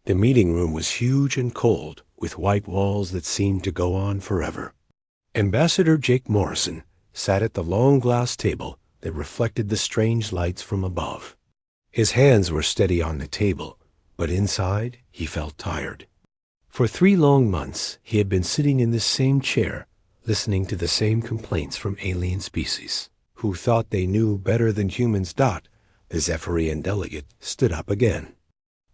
The meeting room was huge and cold, with white walls that seemed to go on forever. Ambassador Jake Morrison sat at the long glass table that reflected the strange lights from above. His hands were steady on the table, but inside he felt tired. For 3 long months he had been sitting in this same chair, listening to the same complaints from alien species, who thought they knew better than humans. The Zephyrian delegate stood up again.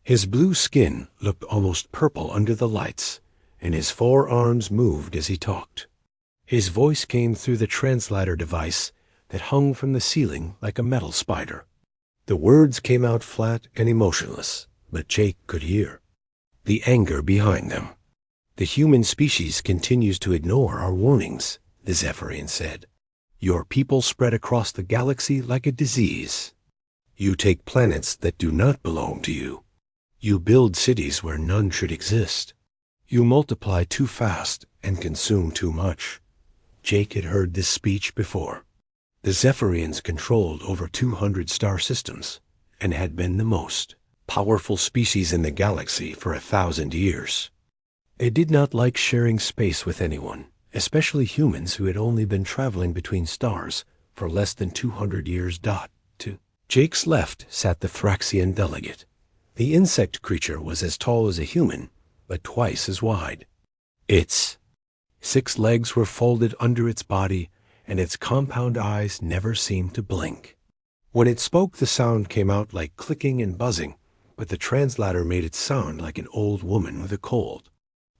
His blue skin looked almost purple under the lights, and his forearms moved as he talked. His voice came through the translator device that hung from the ceiling like a metal spider. The words came out flat and emotionless, but Jake could hear the anger behind them. "The human species continues to ignore our warnings," the Zephyrian said. "Your people spread across the galaxy like a disease. You take planets that do not belong to you. You build cities where none should exist. You multiply too fast and consume too much." Jake had heard this speech before. The Zephyrians controlled over 200 star systems and had been the most powerful species in the galaxy for 1,000 years. They did not like sharing space with anyone, especially humans who had only been traveling between stars for less than 200 years. To Jake's left sat the Thraxian delegate. The insect creature was as tall as a human, but twice as wide. Its 6 legs were folded under its body, and its compound eyes never seemed to blink. When it spoke, the sound came out like clicking and buzzing, but the translator made it sound like an old woman with a cold.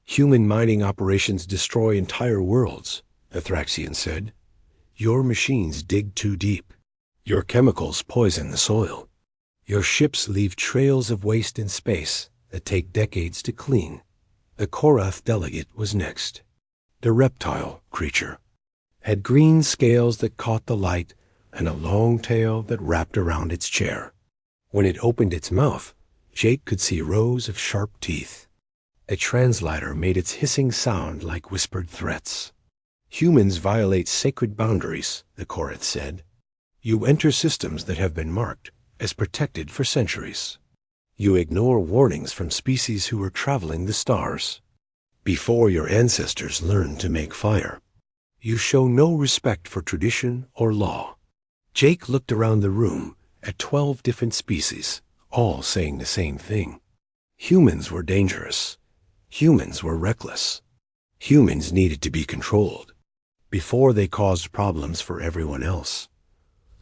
"Human mining operations destroy entire worlds," the Thraxian said. "Your machines dig too deep. Your chemicals poison the soil. Your ships leave trails of waste in space that take decades to clean." The Korath delegate was next. The reptile creature had green scales that caught the light and a long tail that wrapped around its chair. When it opened its mouth, Jake could see rows of sharp teeth. A translator made its hissing sound like whispered threats. "Humans violate sacred boundaries," the Korath said. "You enter systems that have been marked as protected for centuries. You ignore warnings from species who are traveling the stars. Before your ancestors learned to make fire, you show no respect for tradition or law." Jake looked around the room at 12 different species, all saying the same thing. Humans were dangerous. Humans were reckless. Humans needed to be controlled before they caused problems for everyone else.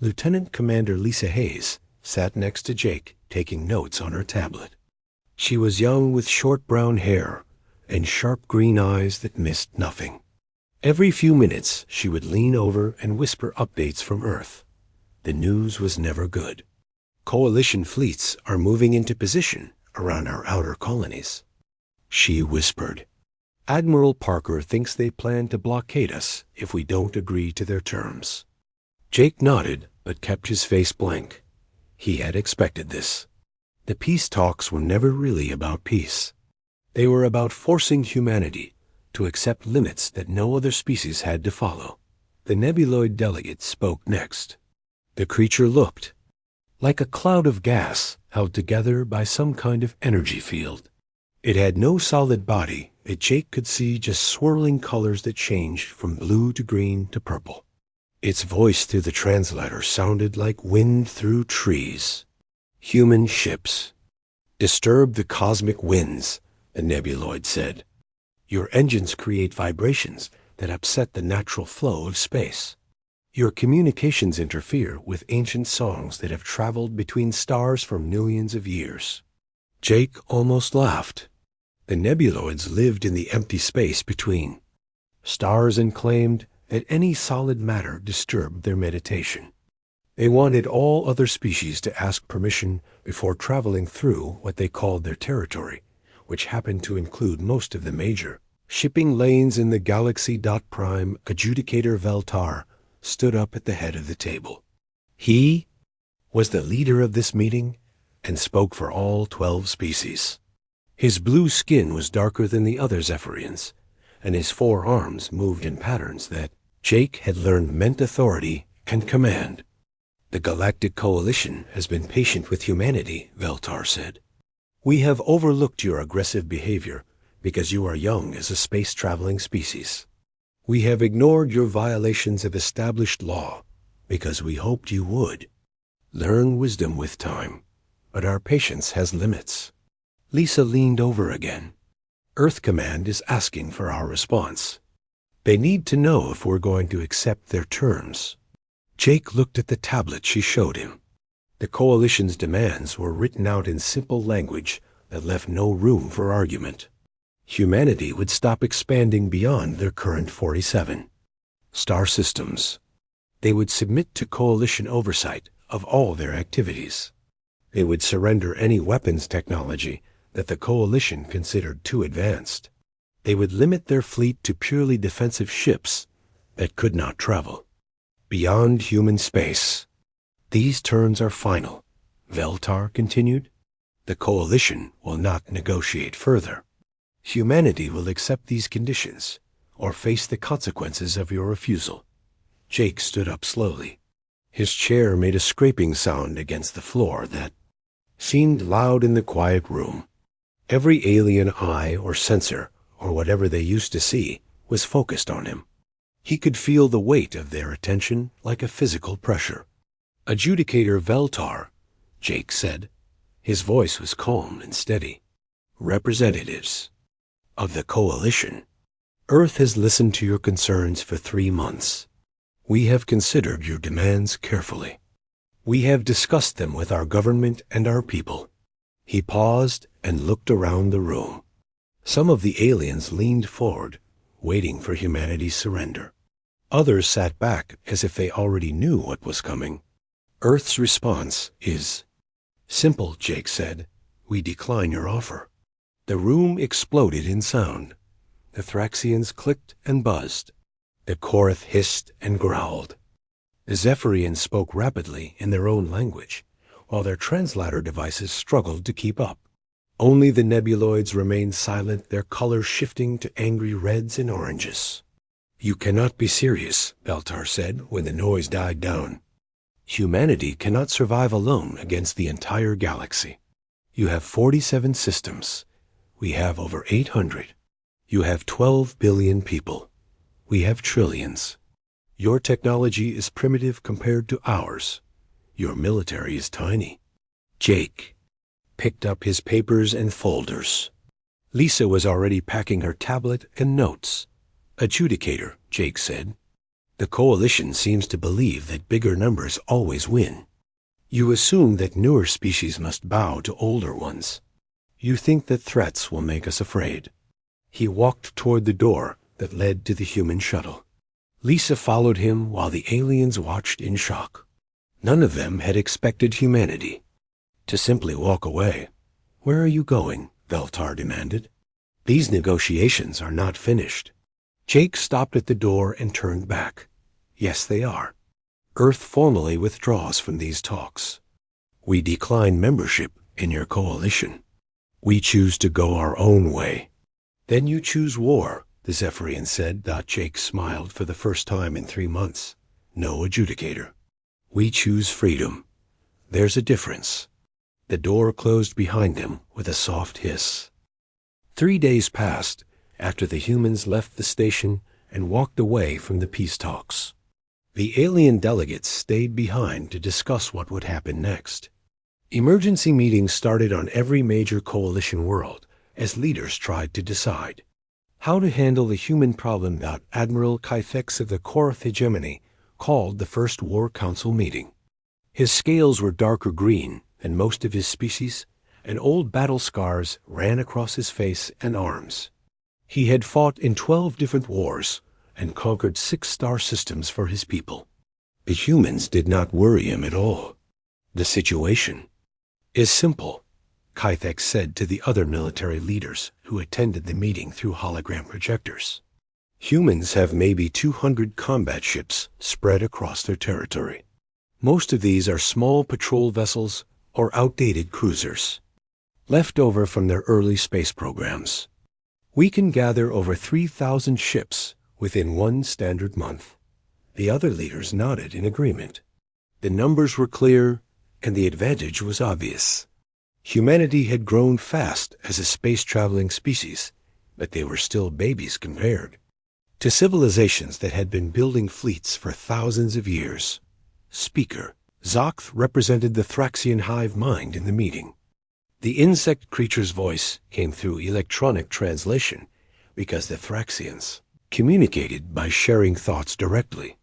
Lieutenant Commander Lisa Hayes sat next to Jake, taking notes on her tablet. She was young with short brown hair and sharp green eyes that missed nothing. Every few minutes, she would lean over and whisper updates from Earth. The news was never good. "Coalition fleets are moving into position around our outer colonies," she whispered. "Admiral Parker thinks they plan to blockade us if we don't agree to their terms." Jake nodded, but kept his face blank. He had expected this. The peace talks were never really about peace. They were about forcing humanity to accept limits that no other species had to follow. The nebuloid delegate spoke next. The creature looked like a cloud of gas held together by some kind of energy field. It had no solid body, but Jake could see just swirling colors that changed from blue to green to purple. Its voice through the translator sounded like wind through trees. "Human ships disturb the cosmic winds," the nebuloid said. "Your engines create vibrations that upset the natural flow of space. Your communications interfere with ancient songs that have traveled between stars for millions of years." Jake almost laughed. The nebuloids lived in the empty space between stars and claimed that any solid matter disturbed their meditation. They wanted all other species to ask permission before traveling through what they called their territory, which happened to include most of the major shipping lanes in the galaxy. Prime Adjudicator Veltar stood up at the head of the table. He was the leader of this meeting and spoke for all 12 species. His blue skin was darker than the other Zephyrians, and his 4 arms moved in patterns that Jake had learned meant authority and command. "The Galactic Coalition has been patient with humanity," Veltar said. We have overlooked your aggressive behavior because you are young as a space-traveling species. We have ignored your violations of established law because we hoped you would. Learn wisdom with time, but our patience has limits. Lisa leaned over again. Earth Command is asking for our response. They need to know if we're going to accept their terms. Jake looked at the tablet she showed him. The Coalition's demands were written out in simple language that left no room for argument. Humanity would stop expanding beyond their current 47 star systems. They would submit to Coalition oversight of all their activities. They would surrender any weapons technology that the Coalition considered too advanced. They would limit their fleet to purely defensive ships that could not travel beyond human space. These terms are final, Veltar continued. The Coalition will not negotiate further. Humanity will accept these conditions or face the consequences of your refusal. Jake stood up slowly. His chair made a scraping sound against the floor that seemed loud in the quiet room. Every alien eye or sensor, or whatever they used to see, was focused on him. He could feel the weight of their attention like a physical pressure. Adjudicator Veltar, Jake said. His voice was calm and steady. Representatives of the Coalition, Earth has listened to your concerns for 3 months. We have considered your demands carefully. We have discussed them with our government and our people. He paused and looked around the room. Some of the aliens leaned forward, waiting for humanity's surrender. Others sat back as if they already knew what was coming. Earth's response is simple, Jake said. We decline your offer. The room exploded in sound. The Thraxians clicked and buzzed. The Korath hissed and growled. The Zephyrians spoke rapidly in their own language, while their translator devices struggled to keep up. Only the nebuloids remained silent, their colors shifting to angry reds and oranges. You cannot be serious, Veltar said when the noise died down. Humanity cannot survive alone against the entire galaxy. You have 47 systems. We have over 800. You have 12 billion people. We have trillions. Your technology is primitive compared to ours. Your military is tiny. Jake picked up his papers and folders. Lisa was already packing her tablet and notes. Adjudicator, Jake said. The Coalition seems to believe that bigger numbers always win. You assume that newer species must bow to older ones. You think that threats will make us afraid. He walked toward the door that led to the human shuttle. Lisa followed him while the aliens watched in shock. None of them had expected humanity to simply walk away. Where are you going? Veltar demanded. These negotiations are not finished. Jake stopped at the door and turned back. Yes, they are. Earth formally withdraws from these talks. We decline membership in your coalition. We choose to go our own way. Then you choose war, the Zephyrian said. Jake smiled for the first time in 3 months. No adjudicator. We choose freedom. There's a difference. The door closed behind him with a soft hiss. 3 days passed after the humans left the station and walked away from the peace talks. The alien delegates stayed behind to discuss what would happen next. Emergency meetings started on every major coalition world as leaders tried to decide how to handle the human problem that Admiral Kythex of the Korath hegemony called the First War Council meeting. His scales were darker green than most of his species, and old battle scars ran across his face and arms. He had fought in 12 different wars and conquered 6 star systems for his people. The humans did not worry him at all. The situation is simple, Kythex said to the other military leaders who attended the meeting through hologram projectors. Humans have maybe 200 combat ships spread across their territory. Most of these are small patrol vessels or outdated cruisers, left over from their early space programs. We can gather over 3,000 ships within 1 standard month. The other leaders nodded in agreement. The numbers were clear, and the advantage was obvious. Humanity had grown fast as a space-traveling species, but they were still babies compared to civilizations that had been building fleets for thousands of years. Speaker Zoth represented the Thraxian hive mind in the meeting. The insect creature's voice came through electronic translation because the Thraxians communicated by sharing thoughts directly.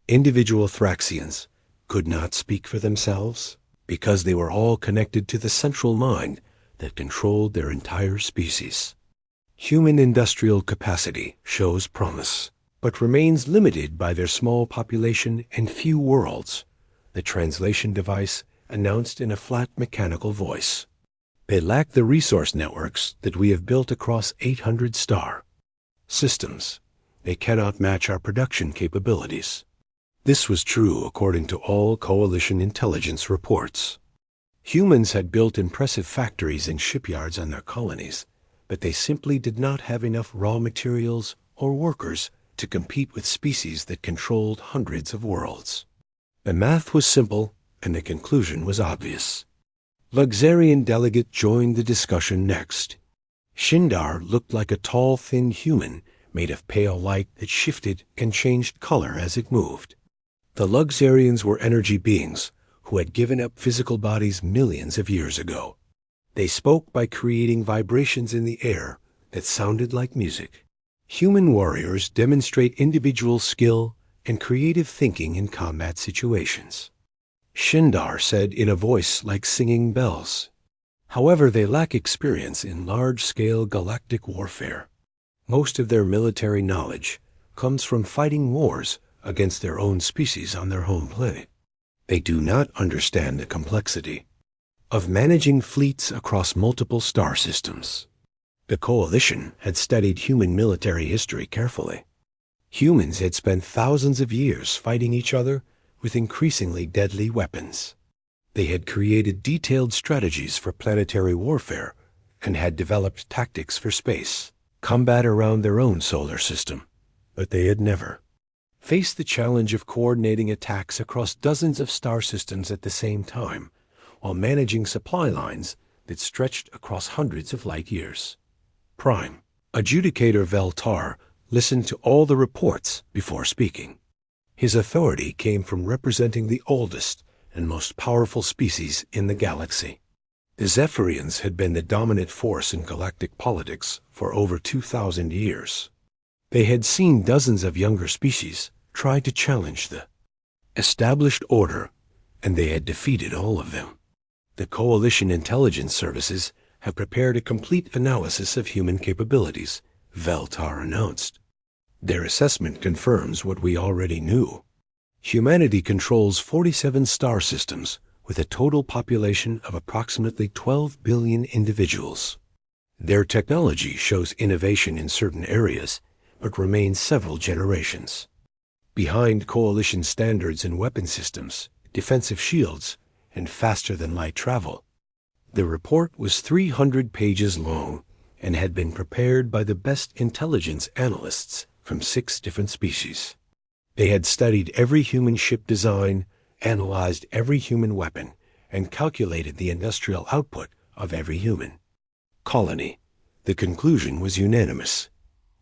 Individual Thraxians could not speak for themselves because they were all connected to the central mind that controlled their entire species. Human industrial capacity shows promise, but remains limited by their small population and few worlds, the translation device announced in a flat mechanical voice. They lack the resource networks that we have built across 800 star systems. They cannot match our production capabilities. This was true according to all Coalition intelligence reports. Humans had built impressive factories and shipyards on their colonies, but they simply did not have enough raw materials or workers to compete with species that controlled hundreds of worlds. The math was simple, and the conclusion was obvious. Luxarian delegate joined the discussion next. Shindar looked like a tall, thin human made of pale light that shifted and changed color as it moved. The Luxarians were energy beings who had given up physical bodies millions of years ago. They spoke by creating vibrations in the air that sounded like music. Human warriors demonstrate individual skill and creative thinking in combat situations, Shindar said in a voice like singing bells. However, they lack experience in large-scale galactic warfare. Most of their military knowledge comes from fighting wars against their own species on their home planet. They do not understand the complexity of managing fleets across multiple star systems. The Coalition had studied human military history carefully. Humans had spent thousands of years fighting each other with increasingly deadly weapons. They had created detailed strategies for planetary warfare and had developed tactics for space combat around their own solar system, but they had never faced the challenge of coordinating attacks across dozens of star systems at the same time while managing supply lines that stretched across hundreds of light years. Prime Adjudicator Veltar listened to all the reports before speaking. His authority came from representing the oldest and most powerful species in the galaxy. The Zephyrians had been the dominant force in galactic politics for over 2,000 years. They had seen dozens of younger species try to challenge the established order, and they had defeated all of them. The Coalition intelligence services have prepared a complete analysis of human capabilities, Veltar announced. Their assessment confirms what we already knew. Humanity controls 47 star systems with a total population of approximately 12 billion individuals. Their technology shows innovation in certain areas, but remains several generations behind Coalition standards in weapon systems, defensive shields, and faster-than-light travel. The report was 300 pages long and had been prepared by the best intelligence analysts from 6 different species. They had studied every human ship design, analyzed every human weapon, and calculated the industrial output of every human colony. The conclusion was unanimous.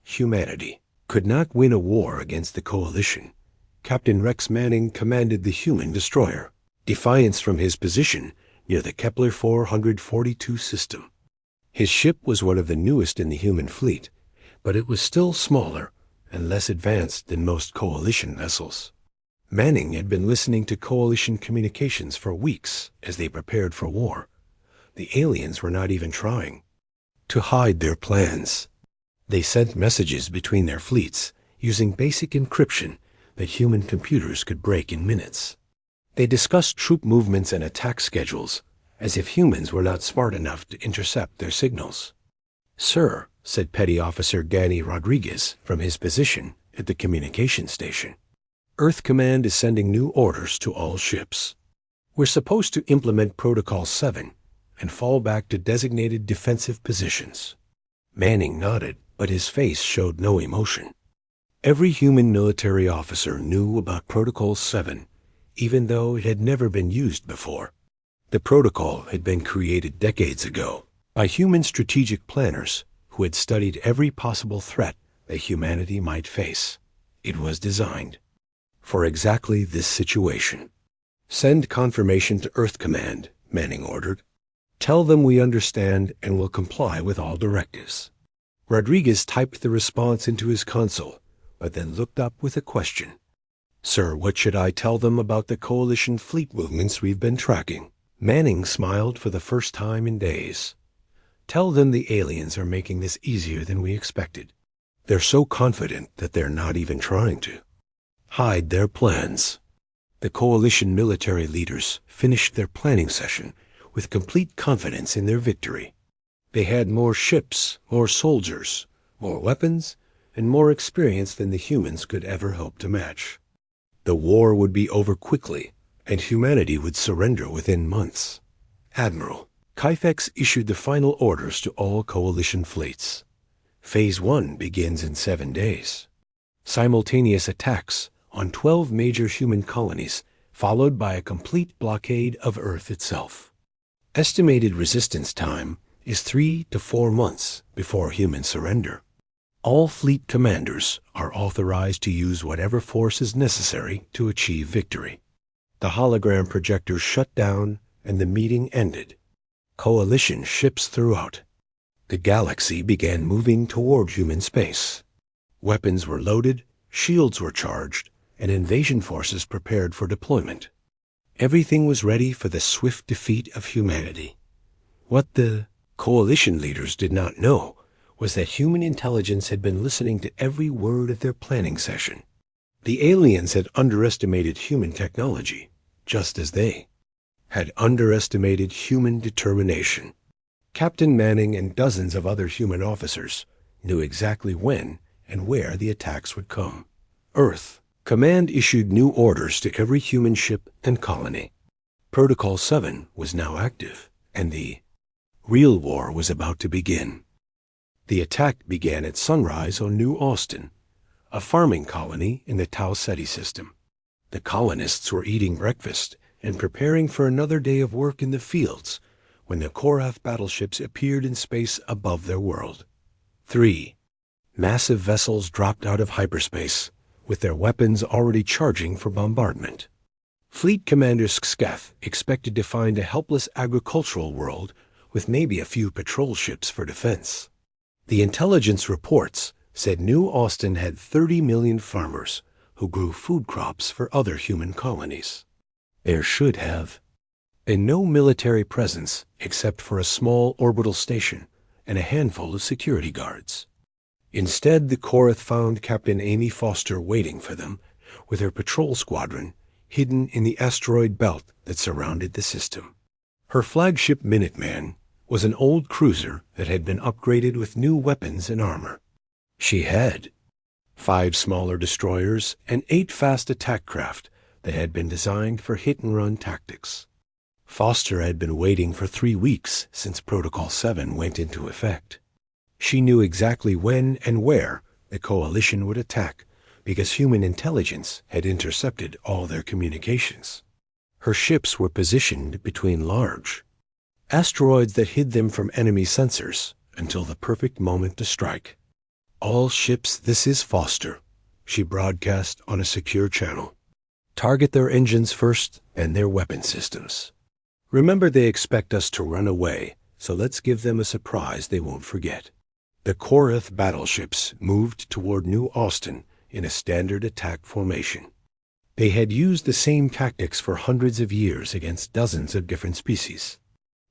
Humanity could not win a war against the Coalition. Captain Rex Manning commanded the human destroyer, Defiance, from his position near the Kepler 442 system. His ship was one of the newest in the human fleet, but it was still smaller and less advanced than most Coalition vessels. Manning had been listening to Coalition communications for weeks as they prepared for war. The aliens were not even trying to hide their plans. They sent messages between their fleets using basic encryption that human computers could break in minutes. They discussed troop movements and attack schedules as if humans were not smart enough to intercept their signals. "Sir," said Petty Officer Gani Rodriguez from his position at the communication station, "Earth Command is sending new orders to all ships. We're supposed to implement Protocol 7 and fall back to designated defensive positions." Manning nodded, but his face showed no emotion. Every human military officer knew about Protocol 7, even though it had never been used before. The protocol had been created decades ago by human strategic planners who had studied every possible threat that humanity might face. It was designed for exactly this situation. "Send confirmation to Earth Command," Manning ordered. "Tell them we understand and will comply with all directives." Rodriguez typed the response into his console, but then looked up with a question. "Sir, what should I tell them about the Coalition fleet movements we've been tracking?" Manning smiled for the first time in days. "Tell them the aliens are making this easier than we expected. They're so confident that they're not even trying to hide their plans." The Coalition military leaders finished their planning session with complete confidence in their victory. They had more ships, more soldiers, more weapons, and more experience than the humans could ever hope to match. The war would be over quickly, and humanity would surrender within months. Admiral Kyphex issued the final orders to all Coalition fleets. Phase 1 begins in 7 days. Simultaneous attacks on 12 major human colonies, followed by a complete blockade of Earth itself. Estimated resistance time is 3 to 4 months before human surrender. All fleet commanders are authorized to use whatever force is necessary to achieve victory. The hologram projectors shut down and the meeting ended. Coalition ships throughout the galaxy began moving toward human space. Weapons were loaded, shields were charged, and invasion forces prepared for deployment. Everything was ready for the swift defeat of humanity. What the Coalition leaders did not know was that human intelligence had been listening to every word of their planning session. The aliens had underestimated human technology, just as they had underestimated human determination. Captain Manning and dozens of other human officers knew exactly when and where the attacks would come. Earth Command issued new orders to every human ship and colony. Protocol 7 was now active, and the real war was about to begin. The attack began at sunrise on New Austin, a farming colony in the Tau Ceti system. The colonists were eating breakfast and preparing for another day of work in the fields when the Korath battleships appeared in space above their world. 3 massive vessels dropped out of hyperspace, with their weapons already charging for bombardment. Fleet Commander Sksketh expected to find a helpless agricultural world with maybe a few patrol ships for defense. The intelligence reports said New Austin had 30 million farmers who grew food crops for other human colonies. There should have been no military presence except for a small orbital station and a handful of security guards. Instead, the Korath found Captain Amy Foster waiting for them with her patrol squadron hidden in the asteroid belt that surrounded the system. Her flagship Minuteman was an old cruiser that had been upgraded with new weapons and armor. She had 5 smaller destroyers and 8 fast attack craft that had been designed for hit-and-run tactics. Foster had been waiting for 3 weeks since Protocol 7 went into effect. She knew exactly when and where the Coalition would attack because human intelligence had intercepted all their communications. Her ships were positioned between large asteroids that hid them from enemy sensors until the perfect moment to strike. "All ships, this is Foster," she broadcast on a secure channel. "Target their engines first and their weapon systems. Remember, they expect us to run away, so let's give them a surprise they won't forget." The Korath battleships moved toward New Austin in a standard attack formation. They had used the same tactics for hundreds of years against dozens of different species.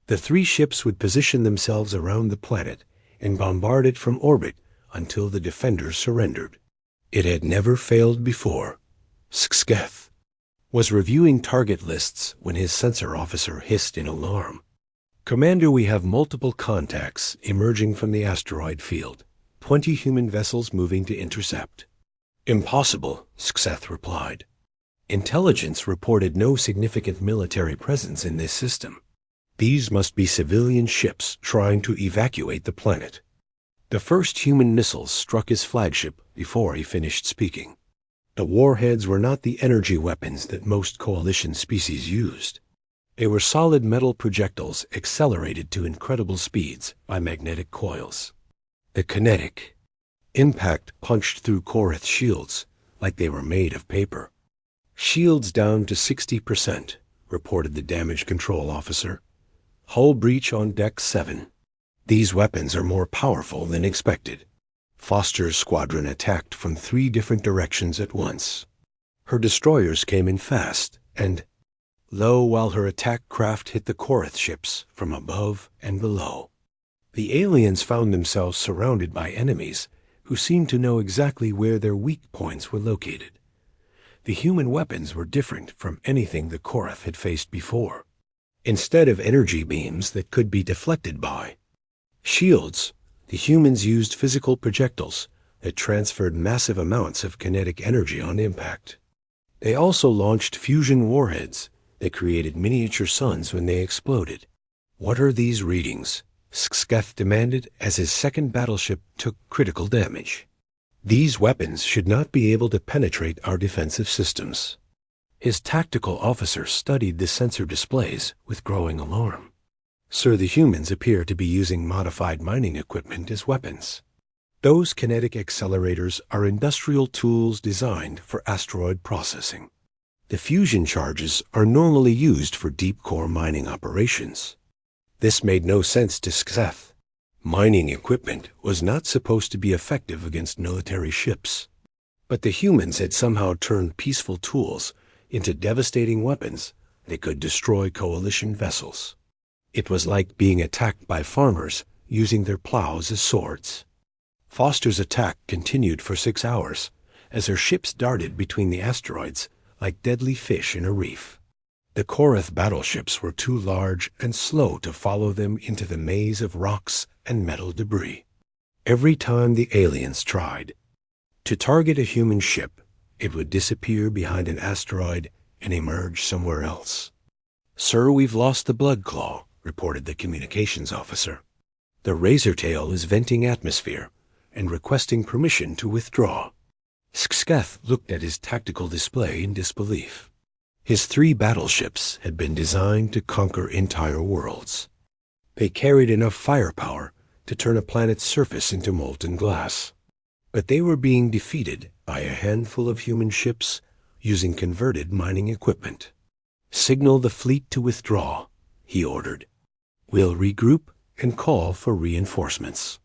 The 3 ships would position themselves around the planet and bombard it from orbit until the defenders surrendered. It had never failed before. Sksketh was reviewing target lists when his sensor officer hissed in alarm. "Commander, we have multiple contacts emerging from the asteroid field. 20 human vessels moving to intercept." "Impossible," Sksketh replied. Intelligence reported no significant military presence in this system. These must be civilian ships trying to evacuate the planet. The first human missiles struck his flagship before he finished speaking. The warheads were not the energy weapons that most Coalition species used. They were solid metal projectiles accelerated to incredible speeds by magnetic coils. The kinetic impact punched through Korath's shields like they were made of paper. "Shields down to 60%, reported the damage control officer. "Hull breach on deck 7. "These weapons are more powerful than expected." Foster's squadron attacked from 3 different directions at once. Her destroyers came in fast, and lo, while her attack craft hit the Korath ships from above and below. The aliens found themselves surrounded by enemies who seemed to know exactly where their weak points were located. The human weapons were different from anything the Korath had faced before. Instead of energy beams that could be deflected by shields, the humans used physical projectiles that transferred massive amounts of kinetic energy on impact. They also launched fusion warheads that created miniature suns when they exploded. "What are these readings?" Sksketh demanded as his second battleship took critical damage. "These weapons should not be able to penetrate our defensive systems." His tactical officer studied the sensor displays with growing alarm. "Sir, the humans appear to be using modified mining equipment as weapons. Those kinetic accelerators are industrial tools designed for asteroid processing. The fusion charges are normally used for deep-core mining operations." This made no sense to Sksketh. Mining equipment was not supposed to be effective against military ships. But the humans had somehow turned peaceful tools into devastating weapons that could destroy coalition vessels. It was like being attacked by farmers using their plows as swords. Foster's attack continued for 6 hours as her ships darted between the asteroids like deadly fish in a reef. The Korath battleships were too large and slow to follow them into the maze of rocks and metal debris. Every time the aliens tried to target a human ship, it would disappear behind an asteroid and emerge somewhere else. "Sir, we've lost the Blood Claw," reported the communications officer. "The Razortail is venting atmosphere and requesting permission to withdraw." Sksketh looked at his tactical display in disbelief. His 3 battleships had been designed to conquer entire worlds. They carried enough firepower to turn a planet's surface into molten glass. But they were being defeated by a handful of human ships using converted mining equipment. "Signal the fleet to withdraw," he ordered. "We'll regroup and call for reinforcements."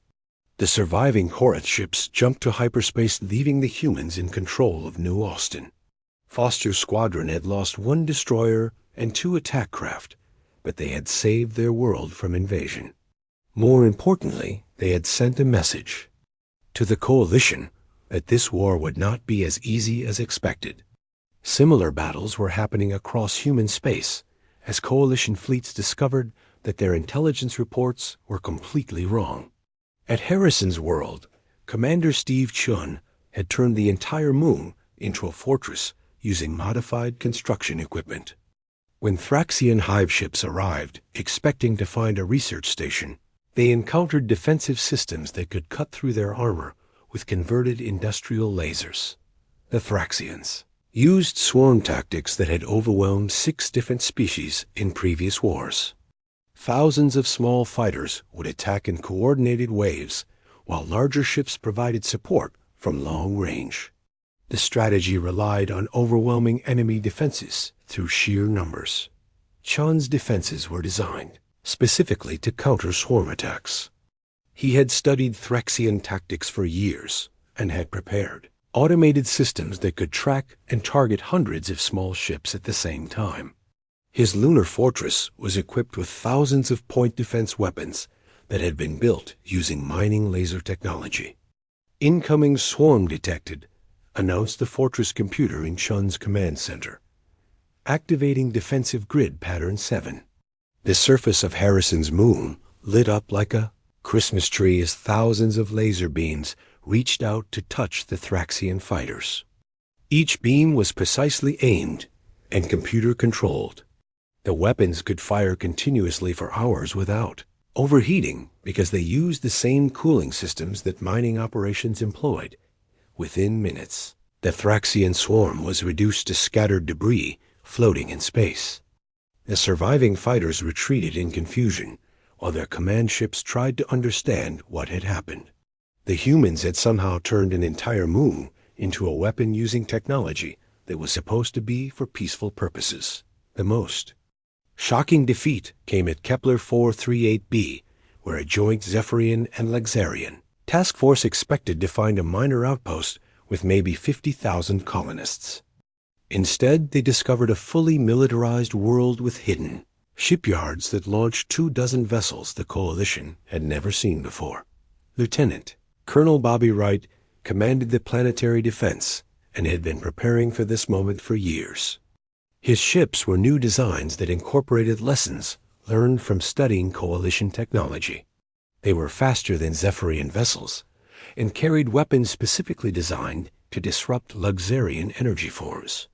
The surviving Korath ships jumped to hyperspace, leaving the humans in control of New Austin. Foster's squadron had lost 1 destroyer and 2 attack craft, but they had saved their world from invasion. More importantly, they had sent a message to the Coalition that this war would not be as easy as expected. Similar battles were happening across human space as Coalition fleets discovered that their intelligence reports were completely wrong. At Harrison's world, Commander Steve Chun had turned the entire moon into a fortress using modified construction equipment. When Thraxian hive ships arrived, expecting to find a research station, they encountered defensive systems that could cut through their armor with converted industrial lasers. The Thraxians used swarm tactics that had overwhelmed 6 different species in previous wars. Thousands of small fighters would attack in coordinated waves, while larger ships provided support from long range. The strategy relied on overwhelming enemy defenses through sheer numbers. Chun's defenses were designed specifically to counter swarm attacks. He had studied Thraxian tactics for years and had prepared automated systems that could track and target hundreds of small ships at the same time. His lunar fortress was equipped with thousands of point defense weapons that had been built using mining laser technology. "Incoming swarm detected," announced the fortress computer in Chun's command center. "Activating defensive grid pattern 7. The surface of Harrison's moon lit up like a Christmas tree as thousands of laser beams reached out to touch the Thraxian fighters. Each beam was precisely aimed and computer-controlled. The weapons could fire continuously for hours without overheating because they used the same cooling systems that mining operations employed. Within minutes, the Thraxian swarm was reduced to scattered debris floating in space. The surviving fighters retreated in confusion, while their command ships tried to understand what had happened. The humans had somehow turned an entire moon into a weapon using technology that was supposed to be for peaceful purposes. The most shocking defeat came at Kepler 438b, where a joint Zephyrian and Lexarian task force expected to find a minor outpost with maybe 50,000 colonists. Instead, they discovered a fully militarized world with hidden shipyards that launched 24 vessels the Coalition had never seen before. Lieutenant Colonel Bobby Wright commanded the planetary defense and had been preparing for this moment for years. His ships were new designs that incorporated lessons learned from studying Coalition technology. They were faster than Zephyrian vessels and carried weapons specifically designed to disrupt Luxarian energy forms.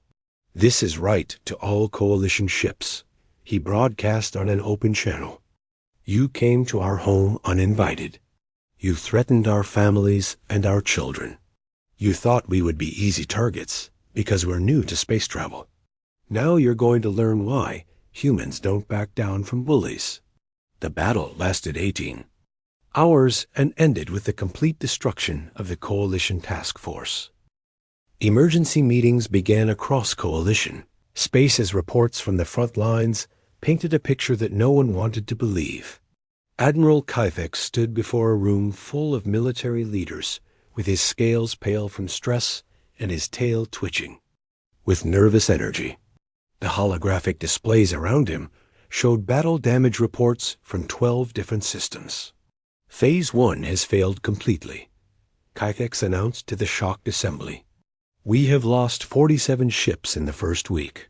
"This is right to all Coalition ships," he broadcast on an open channel. "You came to our home uninvited. You threatened our families and our children. You thought we would be easy targets because we're new to space travel. Now you're going to learn why humans don't back down from bullies." The battle lasted 18 hours and ended with the complete destruction of the Coalition task force. Emergency meetings began across Coalition. Space's reports from the front lines painted a picture that no one wanted to believe. Admiral Kyfex stood before a room full of military leaders, with his scales pale from stress and his tail twitching with nervous energy. The holographic displays around him showed battle damage reports from 12 different systems. "Phase 1 has failed completely," Kyfex announced to the shocked assembly. "We have lost 47 ships in the first week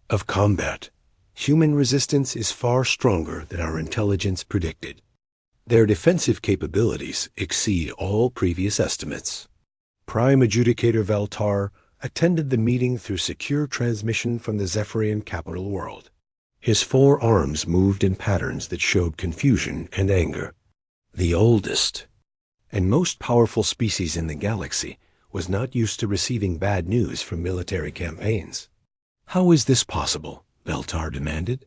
of combat. Human resistance is far stronger than our intelligence predicted. Their defensive capabilities exceed all previous estimates." Prime Adjudicator Valtar attended the meeting through secure transmission from the Zephyrian capital world. His 4 arms moved in patterns that showed confusion and anger. The oldest and most powerful species in the galaxy was not used to receiving bad news from military campaigns. "How is this possible?" Valtar demanded.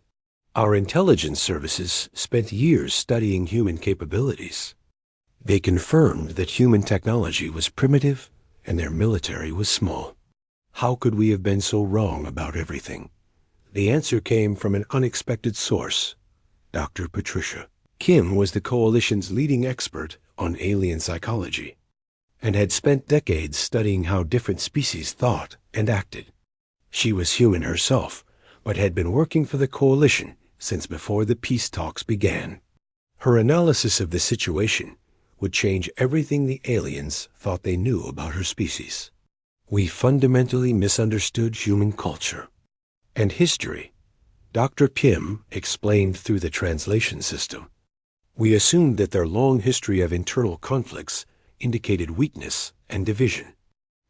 "Our intelligence services spent years studying human capabilities. They confirmed that human technology was primitive and their military was small. How could we have been so wrong about everything?" The answer came from an unexpected source, Dr. Patricia. Kim was the Coalition's leading expert on alien psychology and had spent decades studying how different species thought and acted. She was human herself, but had been working for the Coalition since before the peace talks began. Her analysis of the situation would change everything the aliens thought they knew about her species. "We fundamentally misunderstood human culture and history," Dr. Kim explained through the translation system. "We assumed that their long history of internal conflicts indicated weakness and division.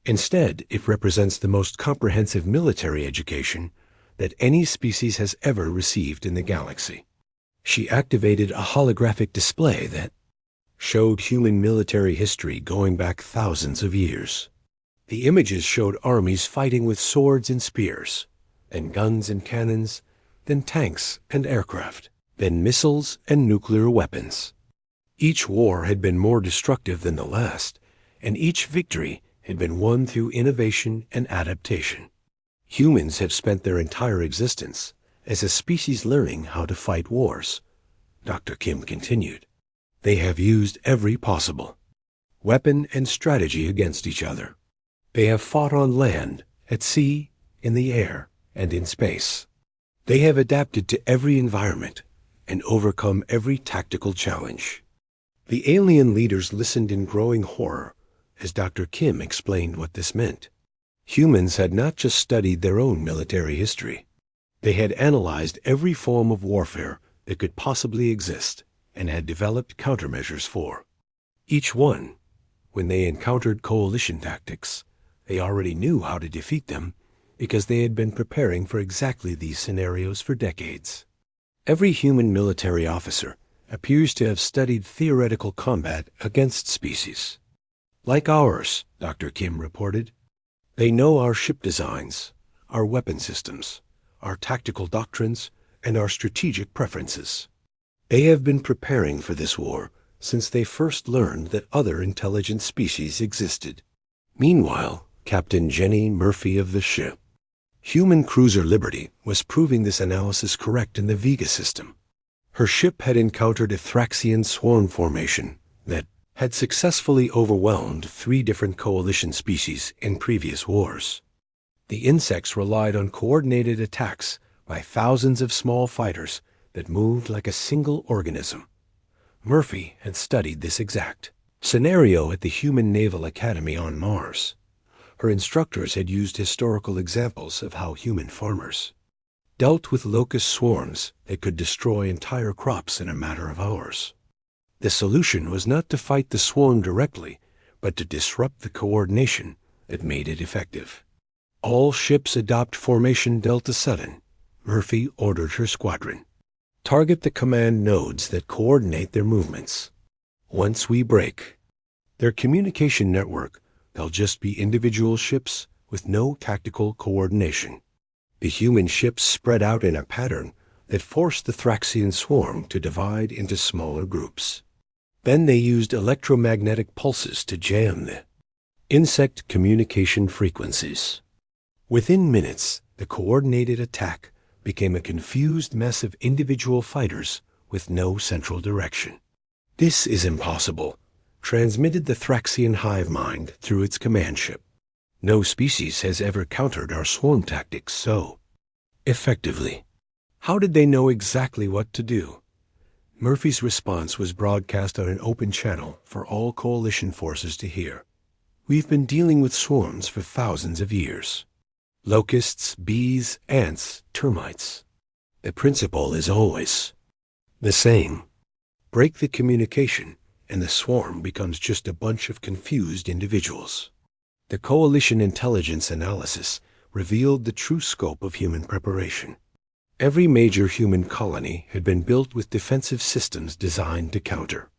Instead, it represents the most comprehensive military education that any species has ever received in the galaxy." She activated a holographic display that showed human military history going back thousands of years. The images showed armies fighting with swords and spears, then guns and cannons, then tanks and aircraft, then missiles and nuclear weapons. Each war had been more destructive than the last, and each victory had been won through innovation and adaptation. Humans have spent their entire existence as a species learning how to fight wars, Dr. Kim continued. They have used every possible weapon and strategy against each other. They have fought on land, at sea, in the air, and in space. They have adapted to every environment and overcome every tactical challenge. The alien leaders listened in growing horror as Dr. Kim explained what this meant. Humans had not just studied their own military history. They had analyzed every form of warfare that could possibly exist and had developed countermeasures for each one. When they encountered Coalition tactics, they already knew how to defeat them because they had been preparing for exactly these scenarios for decades. Every human military officer appears to have studied theoretical combat against species like ours, Dr. Kim reported. They know our ship designs, our weapon systems, our tactical doctrines, and our strategic preferences. They have been preparing for this war since they first learned that other intelligent species existed. Meanwhile, Captain Jenny Murphy of the ship, human cruiser Liberty, was proving this analysis correct in the Vega system. Her ship had encountered a Thraxian swarm formation that had successfully overwhelmed 3 different coalition species in previous wars. The insects relied on coordinated attacks by thousands of small fighters that moved like a single organism. Murphy had studied this exact scenario at the Human Naval Academy on Mars. Her instructors had used historical examples of how human farmers dealt with locust swarms that could destroy entire crops in a matter of hours. The solution was not to fight the swarm directly, but to disrupt the coordination that made it effective. All ships adopt formation Delta 7, Murphy ordered her squadron. Target the command nodes that coordinate their movements. Once we break their communication network, they'll just be individual ships with no tactical coordination. The human ships spread out in a pattern that forced the Thraxian swarm to divide into smaller groups. Then they used electromagnetic pulses to jam the insect communication frequencies. Within minutes, the coordinated attack became a confused mess of individual fighters with no central direction. "This is impossible," transmitted the Thraxian hive mind through its command ship. "No species has ever countered our swarm tactics so effectively. How did they know exactly what to do?" Murphy's response was broadcast on an open channel for all coalition forces to hear. "We've been dealing with swarms for thousands of years. Locusts, bees, ants, termites. The principle is always the same. Break the communication, and the swarm becomes just a bunch of confused individuals." The coalition intelligence analysis revealed the true scope of human preparation. Every major human colony had been built with defensive systems designed to counter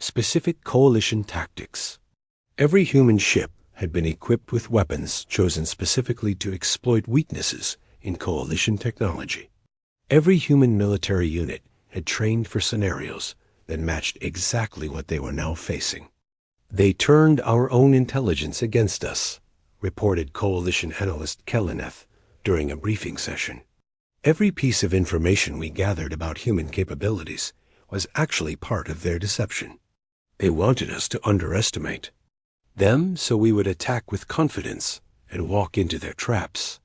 specific coalition tactics. Every human ship had been equipped with weapons chosen specifically to exploit weaknesses in coalition technology. Every human military unit had trained for scenarios that matched exactly what they were now facing. "They turned our own intelligence against us," reported coalition analyst Kelleneth during a briefing session. "Every piece of information we gathered about human capabilities was actually part of their deception. They wanted us to underestimate them so we would attack with confidence and walk into their traps."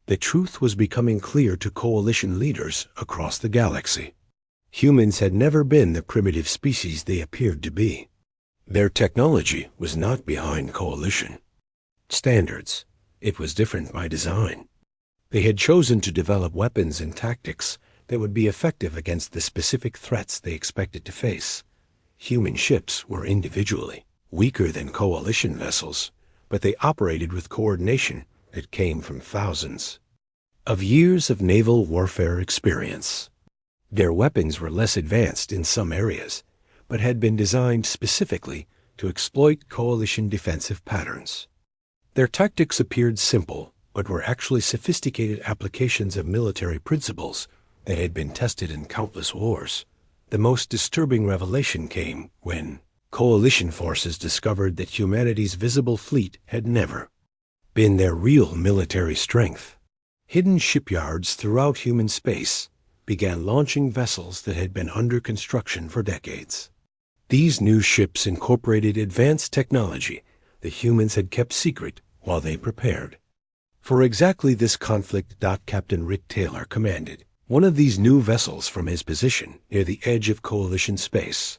The truth was becoming clear to coalition leaders across the galaxy. Humans had never been the primitive species they appeared to be. Their technology was not behind coalition standards. It was different by design. They had chosen to develop weapons and tactics that would be effective against the specific threats they expected to face. Human ships were individually weaker than coalition vessels, but they operated with coordination that came from thousands of years of naval warfare experience. Their weapons were less advanced in some areas, but had been designed specifically to exploit coalition defensive patterns. Their tactics appeared simple, but were actually sophisticated applications of military principles that had been tested in countless wars. The most disturbing revelation came when coalition forces discovered that humanity's visible fleet had never been their real military strength. Hidden shipyards throughout human space began launching vessels that had been under construction for decades. These new ships incorporated advanced technology that humans had kept secret while they prepared for exactly this conflict. Captain Rick Taylor commanded one of these new vessels from his position near the edge of coalition space.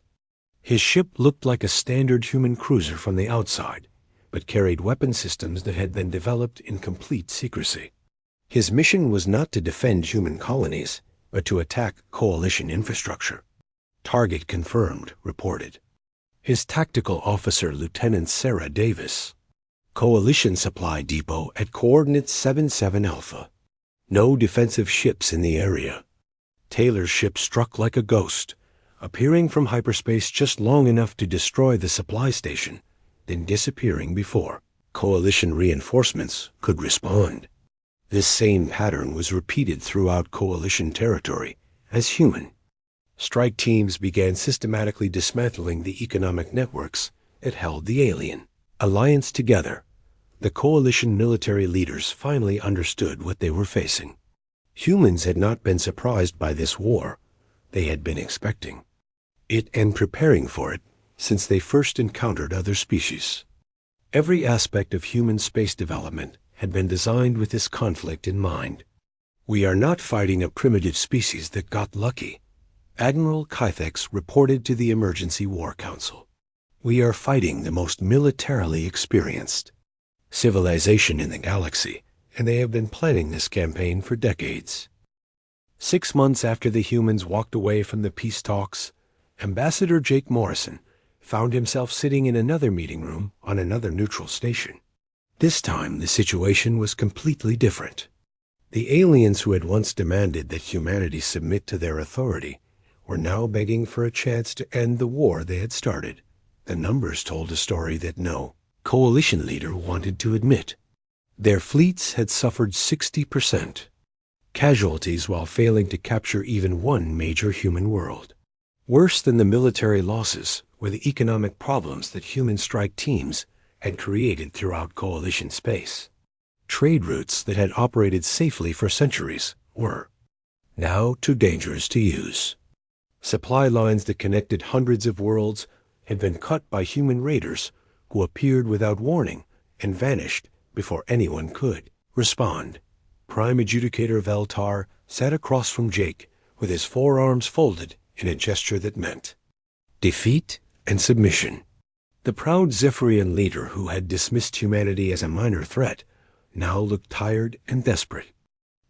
His ship looked like a standard human cruiser from the outside, but carried weapon systems that had been developed in complete secrecy. His mission was not to defend human colonies, but to attack coalition infrastructure. "Target confirmed," reported his tactical officer, Lieutenant Sarah Davis. "Coalition supply depot at coordinate 77 Alpha. No defensive ships in the area." Taylor's ship struck like a ghost, appearing from hyperspace just long enough to destroy the supply station, then disappearing before coalition reinforcements could respond. This same pattern was repeated throughout Coalition territory as human. Strike teams began systematically dismantling the economic networks that held the alien alliance together. The Coalition military leaders finally understood what they were facing. Humans had not been surprised by this war. They had been expecting it and preparing for it since they first encountered other species. Every aspect of human space development had been designed with this conflict in mind. We are not fighting a primitive species that got lucky, Admiral Kythex reported to the Emergency War Council. We are fighting the most militarily experienced civilization in the galaxy, and they have been planning this campaign for decades. 6 months after the humans walked away from the peace talks, Ambassador Jake Morrison found himself sitting in another meeting room on another neutral station. This time, the situation was completely different. The aliens who had once demanded that humanity submit to their authority were now begging for a chance to end the war they had started. The numbers told a story that no Coalition leader wanted to admit. Their fleets had suffered 60% casualties while failing to capture even one major human world. Worse than the military losses were the economic problems that human strike teams had created throughout Coalition space. Trade routes that had operated safely for centuries were now too dangerous to use. Supply lines that connected hundreds of worlds had been cut by human raiders who appeared without warning and vanished before anyone could respond. Prime Adjudicator Veltar sat across from Jake with his forearms folded in a gesture that meant defeat and submission. The proud Zephyrian leader who had dismissed humanity as a minor threat now looked tired and desperate.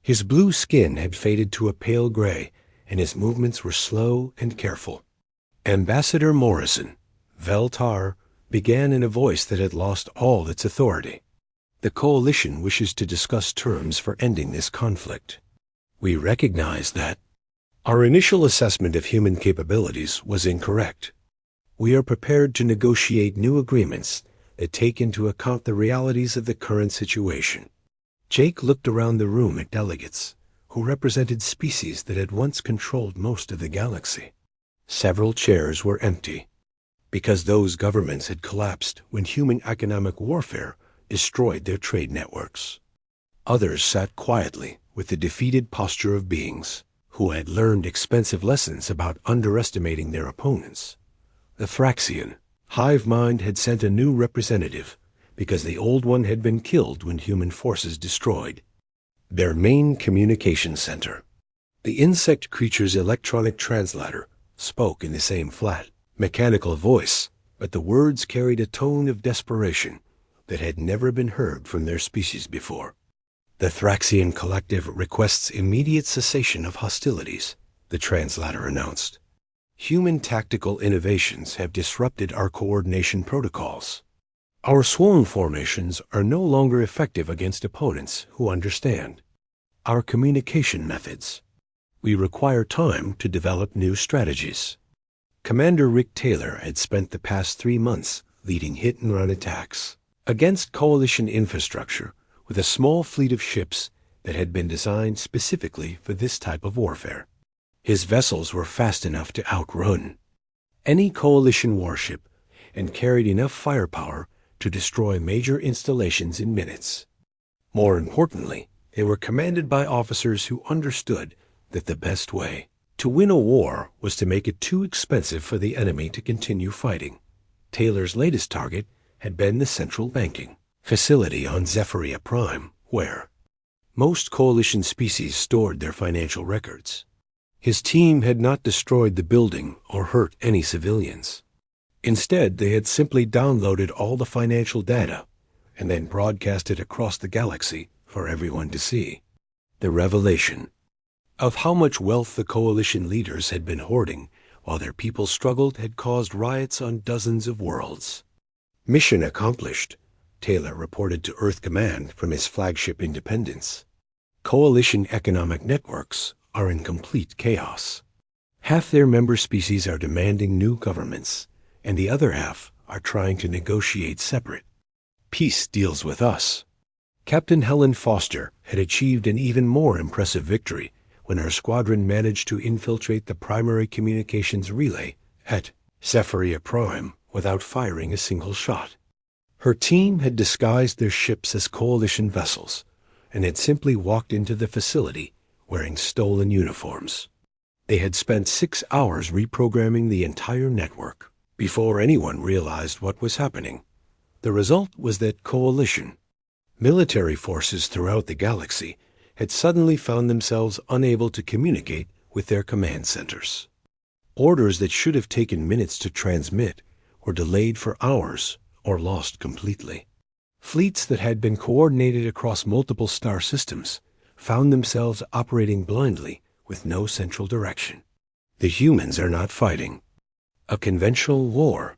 His blue skin had faded to a pale gray, and his movements were slow and careful. Ambassador Morrison, Veltar, began in a voice that had lost all its authority. The Coalition wishes to discuss terms for ending this conflict. We recognize that our initial assessment of human capabilities was incorrect. We are prepared to negotiate new agreements that take into account the realities of the current situation. Jake looked around the room at delegates who represented species that had once controlled most of the galaxy. Several chairs were empty, because those governments had collapsed when human economic warfare destroyed their trade networks. Others sat quietly with the defeated posture of beings who had learned expensive lessons about underestimating their opponents. The Thraxian hive mind had sent a new representative because the old one had been killed when human forces destroyed their main communication center. The insect creature's electronic translator spoke in the same flat, mechanical voice, but the words carried a tone of desperation that had never been heard from their species before. The Thraxian Collective requests immediate cessation of hostilities, the translator announced. Human tactical innovations have disrupted our coordination protocols. Our swarm formations are no longer effective against opponents who understand our communication methods. We require time to develop new strategies. Commander Rick Taylor had spent the past 3 months leading hit-and-run attacks against Coalition infrastructure with a small fleet of ships that had been designed specifically for this type of warfare. His vessels were fast enough to outrun any Coalition warship and carried enough firepower to destroy major installations in minutes. More importantly, they were commanded by officers who understood that the best way to win a war was to make it too expensive for the enemy to continue fighting. Taylor's latest target had been the central banking facility on Zephyria Prime, where most Coalition species stored their financial records. His team had not destroyed the building or hurt any civilians. Instead, they had simply downloaded all the financial data and then broadcast it across the galaxy for everyone to see. The revelation of how much wealth the Coalition leaders had been hoarding while their people struggled had caused riots on dozens of worlds. Mission accomplished, Taylor reported to Earth Command from his flagship Independence. Coalition economic networks are in complete chaos. Half their member species are demanding new governments, and the other half are trying to negotiate separate peace deals with us. Captain Helen Foster had achieved an even more impressive victory when her squadron managed to infiltrate the primary communications relay at Zephyria Prime without firing a single shot. Her team had disguised their ships as Coalition vessels and had simply walked into the facility wearing stolen uniforms. They had spent 6 hours reprogramming the entire network before anyone realized what was happening. The result was that Coalition, military forces throughout the galaxy, had suddenly found themselves unable to communicate with their command centers. Orders that should have taken minutes to transmit were delayed for hours or lost completely. Fleets that had been coordinated across multiple star systems found themselves operating blindly with no central direction. The humans are not fighting a conventional war,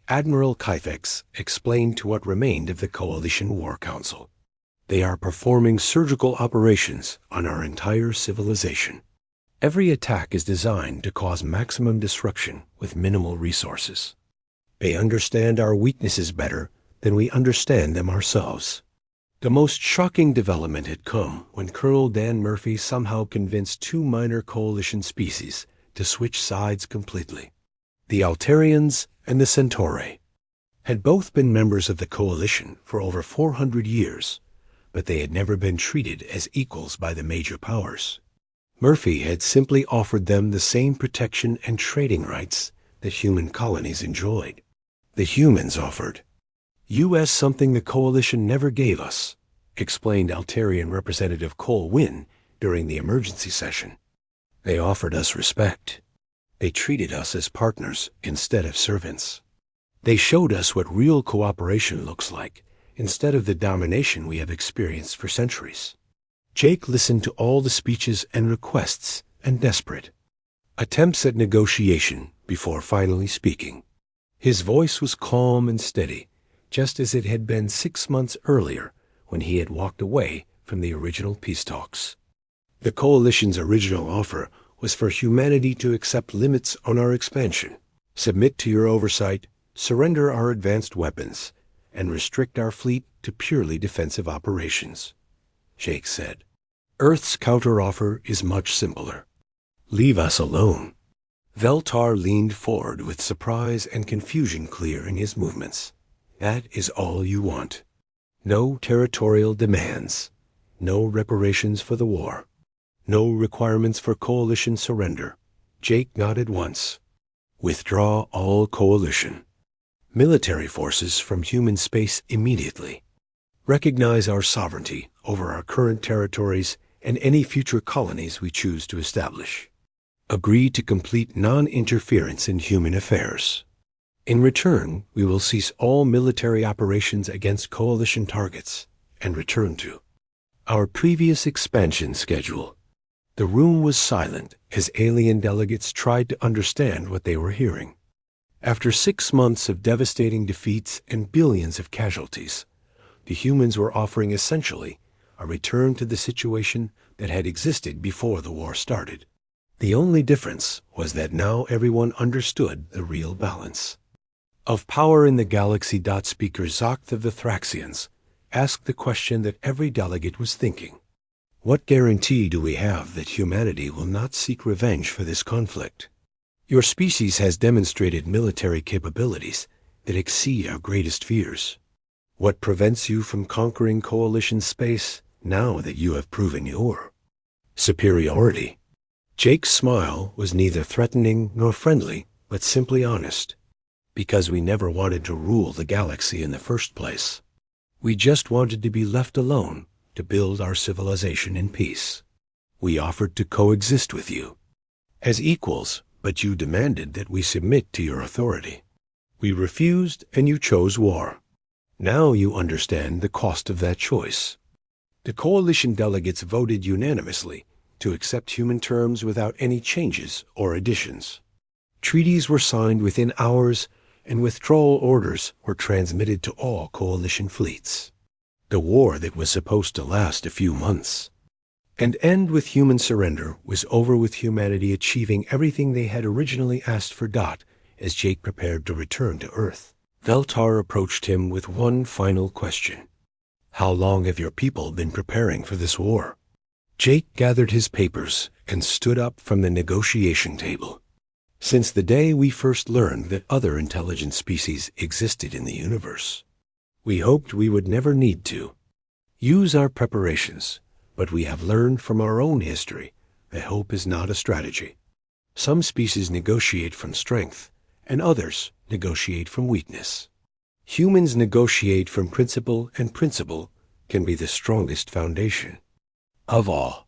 Admiral Kyphex explained to what remained of the Coalition War Council. They are performing surgical operations on our entire civilization. Every attack is designed to cause maximum disruption with minimal resources. They understand our weaknesses better than we understand them ourselves. The most shocking development had come when Colonel Dan Murphy somehow convinced 2 minor Coalition species to switch sides completely. The Altarians and the Centauri had both been members of the Coalition for over 400 years, but they had never been treated as equals by the major powers. Murphy had simply offered them the same protection and trading rights that human colonies enjoyed. The humans offered U.S. something the Coalition never gave us, explained Altarian Representative Cole Wynn during the emergency session. They offered us respect. They treated us as partners instead of servants. They showed us what real cooperation looks like instead of the domination we have experienced for centuries. Jake listened to all the speeches and requests and desperate attempts at negotiation before finally speaking. His voice was calm and steady, just as it had been 6 months earlier when he had walked away from the original peace talks. The Coalition's original offer was for humanity to accept limits on our expansion, submit to your oversight, surrender our advanced weapons, and restrict our fleet to purely defensive operations. Jake said, Earth's counteroffer is much simpler. Leave us alone. Veltar leaned forward with surprise and confusion clear in his movements. That is all you want. No territorial demands. No reparations for the war. No requirements for Coalition surrender. Jake nodded once. Withdraw all Coalition. Military forces from human space immediately. Recognize our sovereignty over our current territories and any future colonies we choose to establish. Agree to complete non-interference in human affairs. In return, we will cease all military operations against Coalition targets and return to our previous expansion schedule. The room was silent as alien delegates tried to understand what they were hearing. After 6 months of devastating defeats and billions of casualties, the humans were offering essentially a return to the situation that had existed before the war started. The only difference was that now everyone understood the real balance of power in the galaxy. Speaker Zokt of the Thraxians asked the question that every delegate was thinking. What guarantee do we have that humanity will not seek revenge for this conflict? Your species has demonstrated military capabilities that exceed our greatest fears. What prevents you from conquering Coalition space now that you have proven your superiority? Jake's smile was neither threatening nor friendly, but simply honest. Because we never wanted to rule the galaxy in the first place. We just wanted to be left alone to build our civilization in peace. We offered to coexist with you as equals, but you demanded that we submit to your authority. We refused, and you chose war. Now you understand the cost of that choice. The Coalition delegates voted unanimously to accept human terms without any changes or additions. Treaties were signed within hours, and withdrawal orders were transmitted to all Coalition fleets. The war that was supposed to last a few months and end with human surrender was over, with humanity achieving everything they had originally asked for. As Jake prepared to return to Earth, Veltar approached him with one final question. How long have your people been preparing for this war? Jake gathered his papers and stood up from the negotiation table. Since the day we first learned that other intelligent species existed in the universe, we hoped we would never need to use our preparations, but we have learned from our own history that hope is not a strategy. Some species negotiate from strength, and others negotiate from weakness. Humans negotiate from principle, and principle can be the strongest foundation of all.